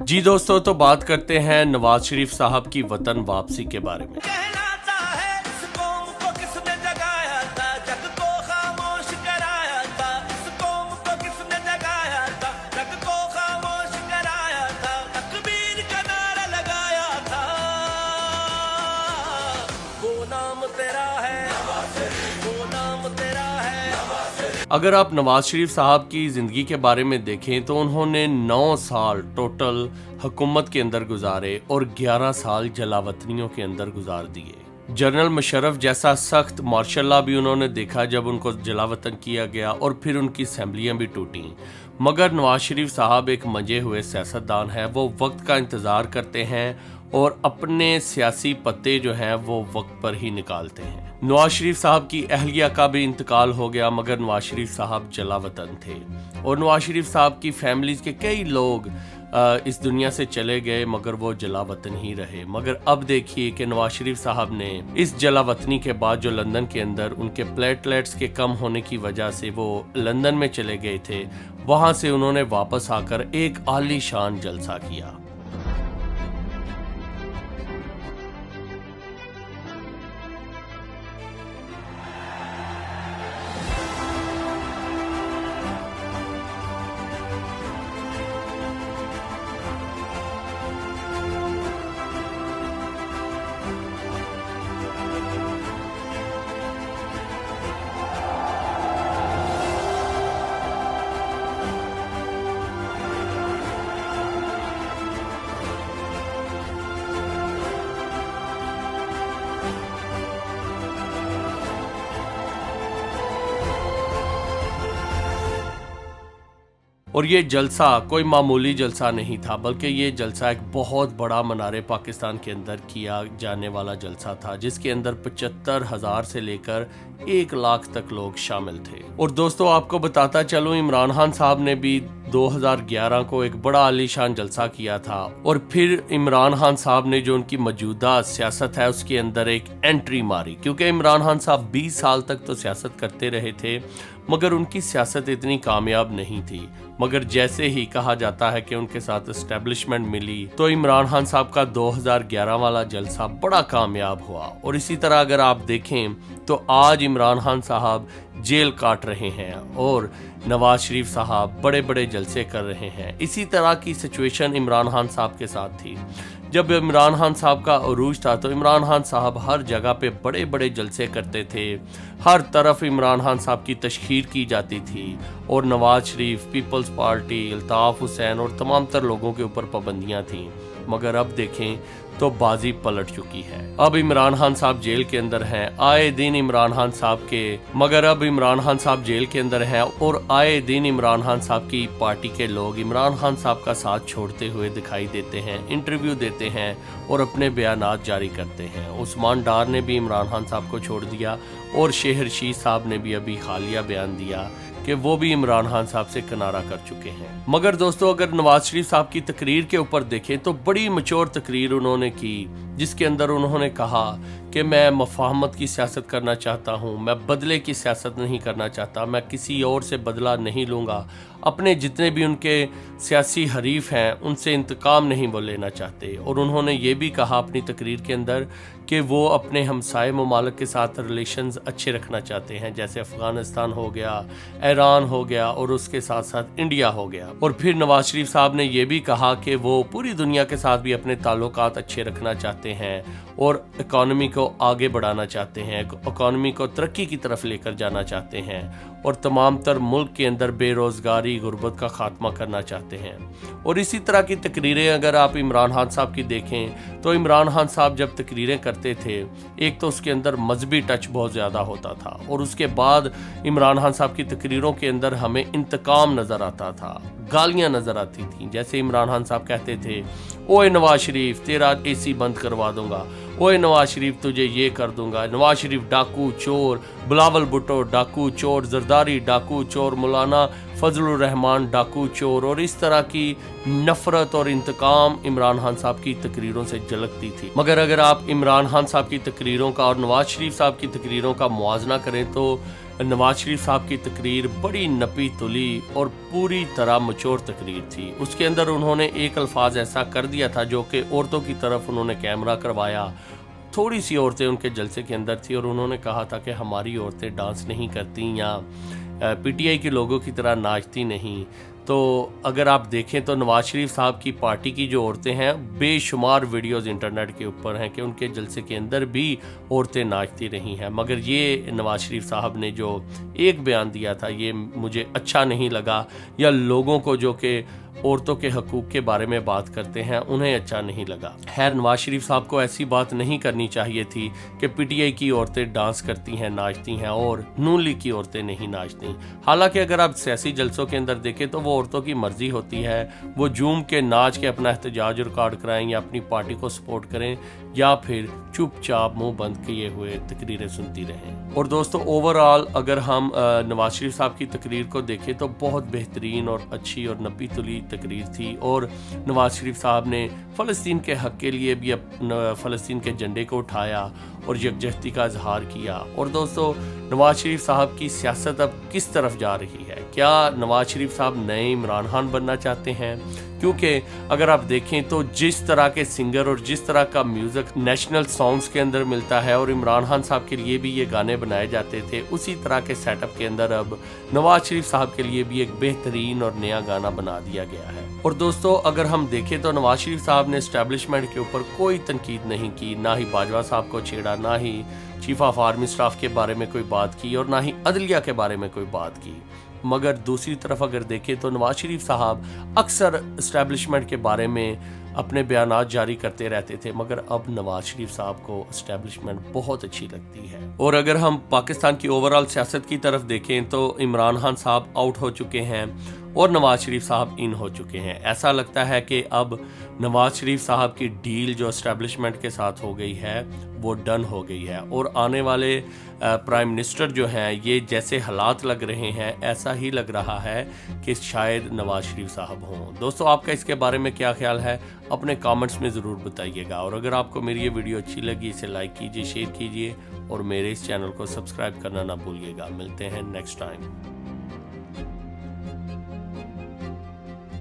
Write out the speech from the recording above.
जी दोस्तों, तो बात करते हैं नवाज शरीफ साहब की वतन वापसी के बारे में। कहलाता है इस कौम को किसने जगाया था, जग को खामोश कराया था। इस कौम को किसने जगाया था, जग को खामोश कराया था। तकबीर का नारा लगाया था, वो नाम तेरा है, वो नाम तेरा है। अगर आप नवाज शरीफ साहब की ज़िंदगी के बारे में देखें तो उन्होंने 9 साल टोटल हुकूमत के अंदर गुजारे और 11 साल जलावतनियों के अंदर गुजार दिए। जनरल मुशर्रफ जैसा सख्त मार्शल लॉ भी उन्होंने देखा जब उनको जलावतन किया गया और फिर उनकी असम्बलियाँ भी टूटी। मगर नवाज शरीफ साहब एक मंजे हुए सियासतदान हैं। वो वक्त का इंतज़ार करते हैं और अपने सियासी पत्ते जो हैं वो वक्त पर ही निकालते हैं। नवाज शरीफ साहब की अहलिया का भी इंतकाल हो गया, मगर नवाज शरीफ साहब जलावतन थे और नवाज शरीफ साहब की फैमिलीज के कई लोग इस दुनिया से चले गए, मगर वो जलावतन ही रहे। मगर अब देखिए कि नवाज शरीफ साहब ने इस जलावतनी के बाद जो लंदन के अंदर उनके प्लेटलेट्स के कम होने की वजह से वो लंदन में चले गए थे, वहां से उन्होंने वापस आकर एक आलीशान जलसा किया। और ये जलसा कोई मामूली जलसा नहीं था, बल्कि ये जलसा एक बहुत बड़ा मनारे पाकिस्तान के अंदर किया जाने वाला जलसा था, जिसके अंदर 75,000 से लेकर 1 लाख तक लोग शामिल थे। और दोस्तों, आपको बताता चलूं, इमरान खान साहब ने भी 2011 को एक बड़ा आलीशान जलसा किया था और फिर इमरान खान साहब ने जो उनकी मौजूदा सियासत है उसके अंदर एक एंट्री मारी, क्योंकि इमरान खान साहब 20 साल तक तो सियासत करते रहे थे, मगर उनकी सियासत इतनी कामयाब नहीं थी। मगर जैसे ही कहा जाता है कि उनके साथ एस्टेब्लिशमेंट मिली, तो इमरान खान साहब का 2011 वाला जलसा बड़ा कामयाब हुआ। और इसी तरह अगर आप देखें तो आज इमरान खान साहब जेल काट रहे हैं और नवाज शरीफ साहब बड़े बड़े जलसे कर रहे हैं। इसी तरह की सिचुएशन इमरान खान साहब के साथ थी। जब इमरान खान साहब का अरूज था तो इमरान खान साहब हर जगह पे बड़े बड़े जलसे करते थे, हर तरफ इमरान खान साहब की तशहीर की जाती थी और नवाज शरीफ, पीपल्स पार्टी, अल्ताफ हुसैन और तमाम तर लोगों के ऊपर पाबंदियां थीं। मगर अब देखें तो बाजी पलट चुकी है। अब इमरान खान साहब जेल के अंदर हैं, आए दिन इमरान खान साहब जेल के अंदर हैं और आए दिन इमरान खान साहब की पार्टी के लोग इमरान खान साहब का साथ छोड़ते हुए दिखाई देते हैं, इंटरव्यू देते हैं और अपने बयानात जारी करते हैं। उस्मान डार ने भी इमरान खान साहब को छोड़ दिया और शेर शीह साहब ने भी अभी हालिया बयान दिया कि वो भी इमरान खान साहब से किनारा कर चुके हैं। मगर दोस्तों, अगर नवाज शरीफ साहब की तकरीर के ऊपर देखें तो बड़ी मैच्योर तकरीर उन्होंने की, जिसके अंदर उन्होंने कहा कि मैं मफाहमत की सियासत करना चाहता हूँ, मैं बदले की सियासत नहीं करना चाहता, मैं किसी और से बदला नहीं लूँगा, अपने जितने भी उनके सियासी हरीफ हैं उनसे इंतकाम नहीं वो लेना चाहते। और उन्होंने ये भी कहा अपनी तकरीर के अंदर कि वो अपने हमसाए ममालिक के साथ रिलेशंस अच्छे रखना चाहते हैं, जैसे अफ़गानिस्तान हो गया, ईरान हो गया और उसके साथ साथ इंडिया हो गया। और फिर नवाज शरीफ साहब ने ये भी कहा कि वो पूरी दुनिया के साथ भी अपने ताल्लुकात अच्छे रखना चाहते हैं और इकॉनमी को आगे बढ़ाना चाहते हैं, इकॉनमी को तरक्की की तरफ लेकर जाना चाहते हैं और तमाम तर मुल्क के अंदर बेरोज़गारी, गुर्बत का खात्मा करना चाहते हैं। और इसी तरह की तकरीरें अगर आप इमरान खान साहब की देखें तो इमरान खान साहब जब तकरीरें करते थे, एक तो उसके अंदर मजहबी टच बहुत ज़्यादा होता था और उसके बाद इमरान खान साहब की तकरीरों के अंदर हमें इंतकाम नज़र आता था, गालियाँ नज़र आती थीं। जैसे इमरान खान साहब कहते थे, ओए नवाज शरीफ तेरा AC बंद करवा दूंगा, ओए नवाज शरीफ तुझे ये कर दूंगा, नवाज शरीफ डाकू चोर, बिलावल भुट्टो डाकू चोर, जरदारी डाकू चोर, मौलाना फजलुर रहमान डाकू चोर। और इस तरह की नफरत और इंतकाम इमरान खान साहब की तकरीरों से झलकती थी। मगर अगर आप इमरान खान साहब की तकरीरों का और नवाज शरीफ साहब की तकरीरों का मुआवजा करें तो नवाज शरीफ साहब की तकरीर बड़ी नपी तुली और पूरी तरह मचोर तकरीर थी। उसके अंदर उन्होंने एक अल्फाज ऐसा कर दिया था जो कि औरतों की तरफ उन्होंने कैमरा करवाया। थोड़ी सी औरतें उनके जलसे के अंदर थी और उन्होंने कहा था कि हमारी औरतें डांस नहीं करती या पीटीआई के लोगों की तरह नाचती नहीं। तो अगर आप देखें तो नवाज शरीफ साहब की पार्टी की जो औरतें हैं, बेशुमार वीडियोस इंटरनेट के ऊपर हैं कि उनके जलसे के अंदर भी औरतें नाचती रही हैं। मगर ये नवाज शरीफ साहब ने जो एक बयान दिया था ये मुझे अच्छा नहीं लगा, या लोगों को जो कि औरतों के हकूक़ के बारे में बात करते हैं उन्हें अच्छा नहीं लगा। खैर, नवाज शरीफ साहब को ऐसी बात नहीं करनी चाहिए थी कि पीटीआई की औरतें डांस करती हैं, नाचती हैं और नून लीग की औरतें नहीं नाचती। हालांकि अगर आप सियासी जलसों के अंदर देखें तो वो औरतों की मर्जी होती है, वो झूम के नाच के अपना एहतजाज रिकॉर्ड कराएं या अपनी पार्टी को सपोर्ट करें या फिर चुपचाप मुंह बंद किए हुए तकरीरें सुनती रहें। और दोस्तों, ओवरऑल अगर हम नवाज शरीफ साहब की तकरीर को देखें तो बहुत बेहतरीन और अच्छी और नपी तुली तकरीर थी। और नवाज शरीफ साहब ने फ़लस्तीन के हक़ के लिए भी फ़लस्तीन के झंडे को उठाया और यकजहती का इजहार किया। और दोस्तों, नवाज शरीफ साहब की सियासत अब किस तरफ जा रही है? क्या नवाज शरीफ साहब नए इमरान खान बनना चाहते हैं? क्योंकि अगर आप देखें तो जिस तरह के सिंगर और जिस तरह का म्यूज़िक नेशनल सॉन्ग्स के अंदर मिलता है और इमरान खान साहब के लिए भी ये गाने बनाए जाते थे, उसी तरह के सेटअप के अंदर अब नवाज शरीफ साहब के लिए भी एक बेहतरीन और नया गाना बना दिया गया है। और दोस्तों, अगर हम देखें तो नवाज शरीफ साहब ने एस्टेब्लिशमेंट के ऊपर कोई तनकीद नहीं की, ना ही बाजवा साहब को छेड़ा, ना ही चीफ ऑफ आर्मी स्टाफ के बारे में कोई बात की और ना ही अदलिया के बारे में कोई बात की। मगर दूसरी तरफ अगर देखें तो नवाज शरीफ साहब अक्सर इस्टेब्लिशमेंट के बारे में अपने बयानात जारी करते रहते थे, मगर अब नवाज शरीफ साहब को इस्टेब्लिशमेंट बहुत अच्छी लगती है। और अगर हम पाकिस्तान की ओवरऑल सियासत की तरफ देखें तो इमरान खान साहब आउट हो चुके हैं और नवाज शरीफ साहब इन हो चुके हैं। ऐसा लगता है कि अब नवाज शरीफ साहब की डील जो इस्टेब्लिशमेंट के साथ हो गई है वो डन हो गई है और आने वाले प्राइम मिनिस्टर जो हैं, ये जैसे हालात लग रहे हैं ऐसा ही लग रहा है कि शायद नवाज शरीफ साहब हों। दोस्तों, आपका इसके बारे में क्या ख्याल है? अपने कमेंट्स में ज़रूर बताइएगा। और अगर आपको मेरी ये वीडियो अच्छी लगी इसे लाइक कीजिए, शेयर कीजिए और मेरे इस चैनल को सब्सक्राइब करना ना भूलिएगा। मिलते हैं नेक्स्ट टाइम।